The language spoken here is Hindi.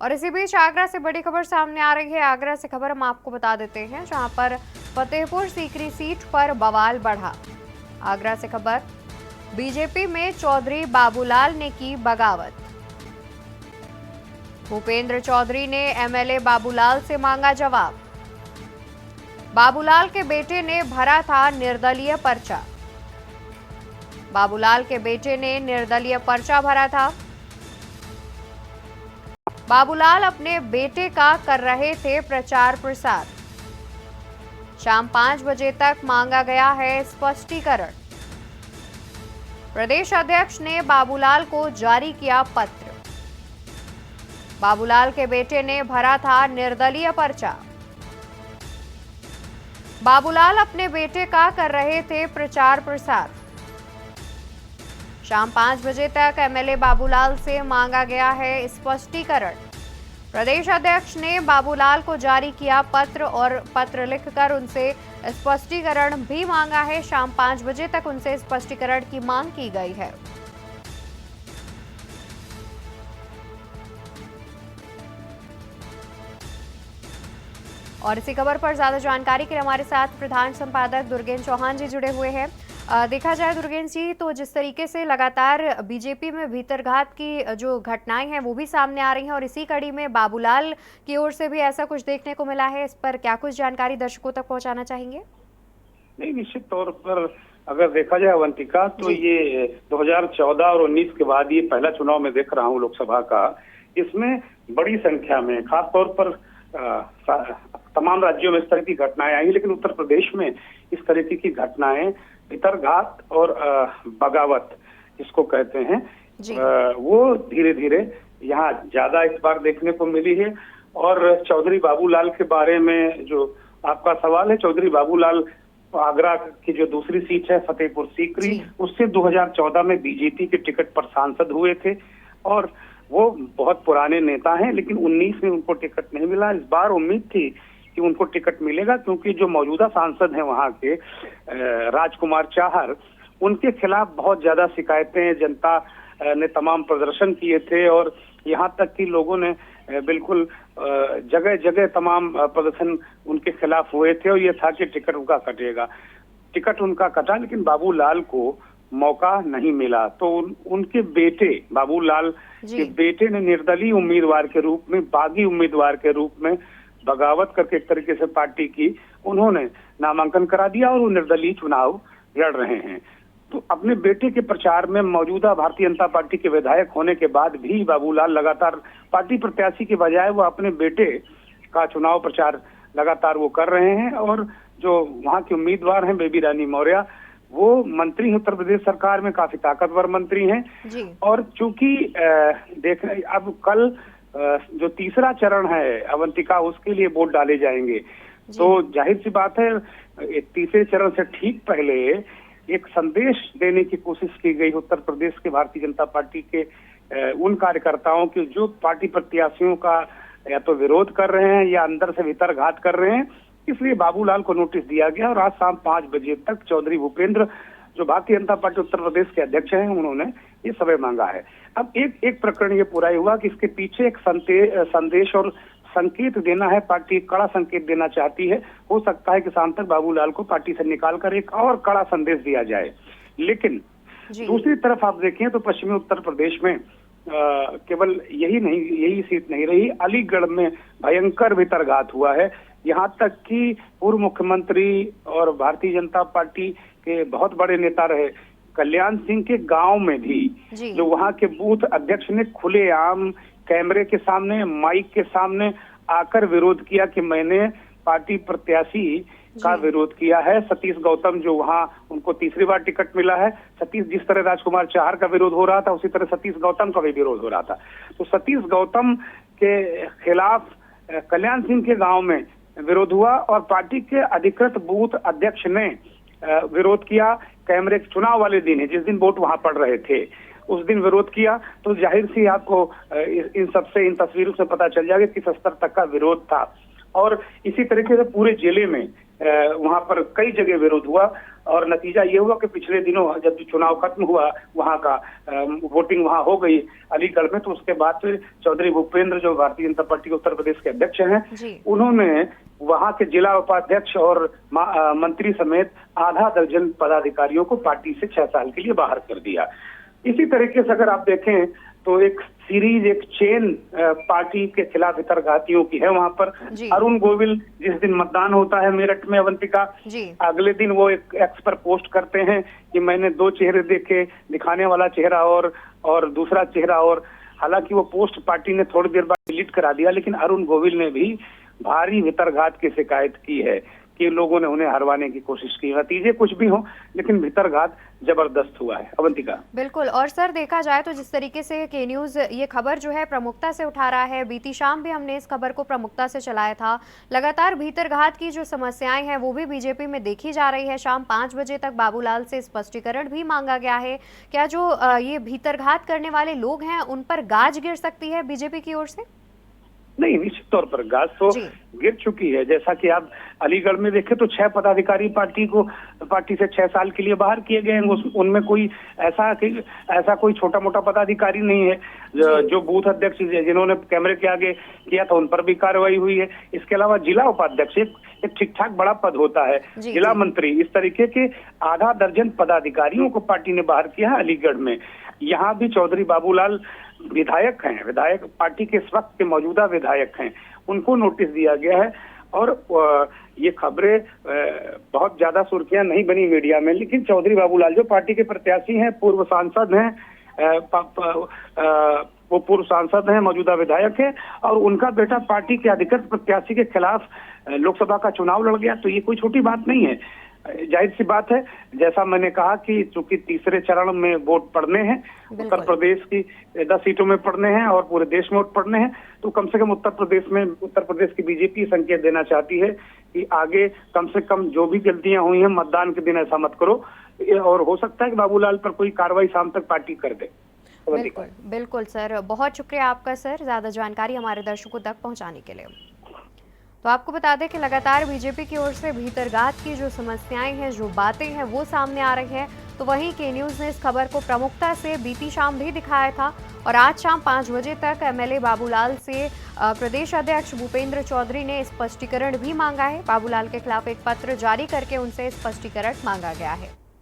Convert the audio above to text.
और इसी बीच आगरा से बड़ी खबर सामने आ रही है। आगरा से खबर हम आपको बता देते हैं, जहां पर फतेहपुर सीकरी सीट पर बवाल बढ़ा। आगरा से खबर, बीजेपी में चौधरी बाबूलाल ने की बगावत। भूपेंद्र चौधरी ने एमएलए बाबूलाल से मांगा जवाब। बाबूलाल के बेटे ने भरा था निर्दलीय पर्चा। बाबूलाल के बेटे ने निर्दलीय पर्चा भरा था। बाबूलाल अपने बेटे का कर रहे थे प्रचार प्रसार। शाम 5 बजे तक मांगा गया है स्पष्टीकरण। प्रदेश अध्यक्ष ने बाबूलाल को जारी किया पत्र। बाबूलाल के बेटे ने भरा था निर्दलीय पर्चा। बाबूलाल अपने बेटे का कर रहे थे प्रचार प्रसार। शाम 5 बजे तक एमएलए बाबूलाल से मांगा गया है स्पष्टीकरण। प्रदेश अध्यक्ष ने बाबूलाल को जारी किया पत्र और पत्र लिखकर उनसे स्पष्टीकरण भी मांगा है। शाम 5 बजे तक उनसे स्पष्टीकरण की मांग की गई है। और इसी खबर पर ज्यादा जानकारी के लिए हमारे साथ प्रधान संपादक दुर्गेन चौहान जी जुड़े हुए हैं। देखा जाए दुर्गेन जी, तो जिस तरीके से लगातार बीजेपी में भीतरघात की जो घटनाएं हैं वो भी सामने आ रही हैं, और इसी कड़ी में बाबूलाल की ओर से भी ऐसा कुछ देखने को मिला है। इस पर क्या कुछ जानकारी दर्शकों तक पहुंचाना चाहेंगे? नहीं, निश्चित तौर पर अगर देखा जाए अवंतिका, तो ये 2014 और 19 के बाद ये पहला चुनाव मैं देख रहा हूँ लोकसभा का। इसमें बड़ी संख्या में खासतौर पर तमाम राज्यों में इस तरह की घटनाएं आई, लेकिन उत्तर प्रदेश में इस तरीके की घटनाएं भीतरघात और बगावत जिसको कहते हैं, वो धीरे धीरे यहाँ ज्यादा इस बार देखने को मिली है। और चौधरी बाबूलाल के बारे में जो आपका सवाल है, चौधरी बाबूलाल आगरा की जो दूसरी सीट है फतेहपुर सीकरी, उससे 2014 में बीजेपी के टिकट पर सांसद हुए थे और वो बहुत पुराने नेता हैं, लेकिन 19 में उनको टिकट नहीं मिला। इस बार उम्मीद थी कि उनको टिकट मिलेगा, क्योंकि जो मौजूदा सांसद हैं वहां के राजकुमार चाहर, उनके खिलाफ बहुत ज्यादा शिकायतें जनता ने तमाम प्रदर्शन किए थे, और यहाँ तक कि लोगों ने बिल्कुल जगह जगह तमाम प्रदर्शन उनके खिलाफ हुए थे, और ये था कि टिकट उनका कटेगा। टिकट उनका कटा, लेकिन बाबूलाल को मौका नहीं मिला। तो उनके बेटे, बाबूलाल के बेटे ने निर्दलीय उम्मीदवार के रूप में, बागी उम्मीदवार के रूप में बगावत करके एक तरीके से पार्टी की उन्होंने नामांकन करा दिया, और वो निर्दलीय चुनाव लड़ रहे हैं। तो अपने बेटे के प्रचार में मौजूदा भारतीय जनता पार्टी के विधायक होने के बाद भी बाबूलाल लगातार पार्टी प्रत्याशी के बजाय वो अपने बेटे का चुनाव प्रचार लगातार वो कर रहे हैं। और जो वहाँ के उम्मीदवार हैं बेबी रानी मौर्य, वो मंत्री हैं उत्तर प्रदेश सरकार में, काफी ताकतवर मंत्री हैं। और चूंकि अब कल जो तीसरा चरण है अवंतिका, उसके लिए वोट डाले जाएंगे, तो जाहिर सी बात है तीसरे चरण से ठीक पहले एक संदेश देने की कोशिश की गई उत्तर प्रदेश के भारतीय जनता पार्टी के उन कार्यकर्ताओं के जो पार्टी प्रत्याशियों का या तो विरोध कर रहे हैं या अंदर से भीतरघात कर रहे हैं। इसलिए बाबूलाल को नोटिस दिया गया, और आज शाम 5 बजे तक चौधरी भूपेंद्र, जो भारतीय जनता पार्टी उत्तर प्रदेश के अध्यक्ष हैं, उन्होंने ये समय मांगा है। अब एक प्रकरण ये पूरा हुआ कि इसके पीछे एक संदेश और संकेत देना है। पार्टी एक कड़ा संकेत देना चाहती है। हो सकता है कि शाम तक बाबूलाल को पार्टी से निकालकर एक और कड़ा संदेश दिया जाए। लेकिन दूसरी तरफ आप देखें तो पश्चिमी उत्तर प्रदेश में केवल यही सीट नहीं रही, अलीगढ़ में भयंकर भीतरघात हुआ है। यहाँ तक कि पूर्व मुख्यमंत्री और भारतीय जनता पार्टी के बहुत बड़े नेता रहे कल्याण सिंह के गांव में भी जो वहाँ के बूथ अध्यक्ष ने खुलेआम कैमरे के सामने, माइक के सामने आकर विरोध किया कि मैंने पार्टी प्रत्याशी का विरोध किया है। सतीश गौतम, जो वहाँ उनको तीसरी बार टिकट मिला है, सतीश, जिस तरह राजकुमार चाहर का विरोध हो रहा था, उसी तरह सतीश गौतम का भी विरोध हो रहा था। तो सतीश गौतम के खिलाफ कल्याण सिंह के गांव में विरोध हुआ, और पार्टी के अधिकृत बूथ अध्यक्ष ने विरोध किया। कैमरे चुनाव वाले दिन है, जिस दिन वोट वहां पड़ रहे थे, उस दिन विरोध किया। तो जाहिर सी आपको इन तस्वीरों से पता चल जाएगा किस स्तर तक का विरोध था। और इसी तरीके से पूरे जिले में वहां पर कई जगह विरोध हुआ, और नतीजा ये हुआ कि पिछले दिनों जब चुनाव खत्म हुआ वहां का वोटिंग वहां हो गई अलीगढ़ में, तो उसके बाद फिर चौधरी भूपेंद्र जो भारतीय जनता पार्टी के उत्तर प्रदेश के अध्यक्ष हैं, उन्होंने वहां के जिला उपाध्यक्ष और मंत्री समेत आधा दर्जन पदाधिकारियों को पार्टी से 6 साल के लिए बाहर कर दिया। इसी तरीके से अगर आप देखें तो एक सीरीज, एक चेन पार्टी के खिलाफ वितर्कघातियों की है वहां पर। अरुण गोविल जिस दिन मतदान होता है मेरठ में अवंतिका, अगले दिन वो एक एक्स पर पोस्ट करते हैं कि मैंने 2 चेहरे देखे, दिखाने वाला चेहरा और दूसरा चेहरा। और हालांकि वो पोस्ट पार्टी ने थोड़ी देर बाद डिलीट करा दिया, लेकिन अरुण गोविल ने भी भारी वितर्कघात की शिकायत की है कि लोगों ने उन्हें हरवाने की कोशिश की। नतीजे कुछ भी हो, लेकिन भीतरघात जबरदस्त हुआ है। अवंतिका। बिल्कुल। और सर देखा जाए तो जिस तरीके से के न्यूज़ ये खबर जो है प्रमुखता से उठा रहा है, बीती शाम भी हमने इस खबर को प्रमुखता से चलाया था। लगातार भीतरघात की जो समस्याएं हैं वो भी बीजेपी में देखी जा रही है। शाम 5 बजे तक बाबूलाल से स्पष्टीकरण भी मांगा गया है। क्या जो ये भीतरघात करने वाले लोग हैं उन पर गाज गिर सकती है बीजेपी की ओर से? नहीं, निश्चित तौर पर गाज तो गिर चुकी है। जैसा कि आप अलीगढ़ में देखें तो 6 पदाधिकारी पार्टी से 6 साल के लिए बाहर किए गए हैं। उनमें कोई ऐसा कोई छोटा मोटा पदाधिकारी नहीं है। जो बूथ अध्यक्ष जिन्होंने कैमरे के आगे किया था उन पर भी कार्रवाई हुई है। इसके अलावा जिला उपाध्यक्ष एक ठीक ठाक बड़ा पद होता है, जिला मंत्री, इस तरीके के आधा दर्जन पदाधिकारियों को पार्टी ने बाहर किया है अलीगढ़ में। यहाँ भी चौधरी बाबूलाल विधायक पार्टी के इस वक्त के मौजूदा विधायक हैं, उनको नोटिस दिया गया है। और ये खबरें बहुत ज्यादा सुर्खियां नहीं बनी मीडिया में, लेकिन चौधरी बाबूलाल जो पार्टी के प्रत्याशी हैं, पूर्व सांसद हैं, वो पूर्व सांसद हैं, मौजूदा विधायक है, और उनका बेटा पार्टी के अधिकृत प्रत्याशी के खिलाफ लोकसभा का चुनाव लड़ गया, तो ये कोई छोटी बात नहीं है। जाहिर सी बात है, जैसा मैंने कहा कि चूंकि तीसरे चरण में वोट पड़ने हैं, उत्तर प्रदेश की 10 सीटों में पड़ने हैं और पूरे देश में वोट पड़ने हैं, तो कम से कम उत्तर प्रदेश की बीजेपी संकेत देना चाहती है कि आगे कम से कम जो भी गलतियां हुई हैं मतदान के दिन ऐसा मत करो, और हो सकता है कि बाबूलाल पर कोई कार्रवाई शाम तक पार्टी कर दे। बिल्कुल बिल्कुल सर, बहुत शुक्रिया आपका सर, ज्यादा जानकारी हमारे दर्शकों तक पहुंचाने के लिए। तो आपको बता दें कि लगातार बीजेपी की ओर से भीतरघात की जो समस्याएं हैं, जो बातें हैं वो सामने आ रही हैं। तो वहीं के न्यूज़ ने इस खबर को प्रमुखता से बीती शाम भी दिखाया था और आज शाम 5 बजे तक एमएलए बाबूलाल से प्रदेश अध्यक्ष भूपेंद्र चौधरी ने स्पष्टीकरण भी मांगा है। बाबूलाल के खिलाफ एक पत्र जारी करके उनसे स्पष्टीकरण मांगा गया है।